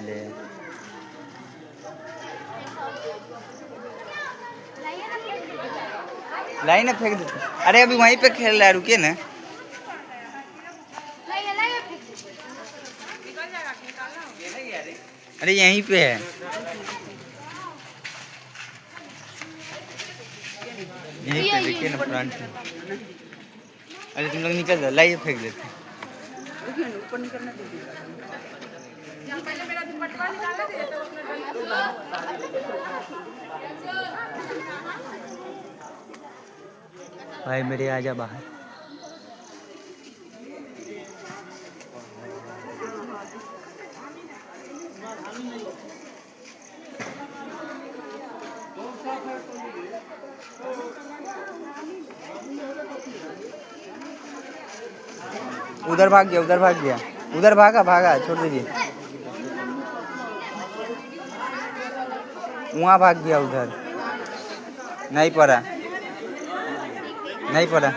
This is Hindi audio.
ले लाइन फेंक देते। अरे अभी वहीं पे खेल रहा है, रुकिए ना। अरे यहीं पे है, यहीं पे देखिए ना फ्रंट। अरे तुम लोग निकल जाओ, लाइए फेंक देते। भाई मेरे आजा बाहर। उधर भाग गया, उधर भाग गया, उधर भागा भागा, छोड़ दीजिए। वहाँ भाग गया उधर, नहीं पड़ा, नहीं पड़ा।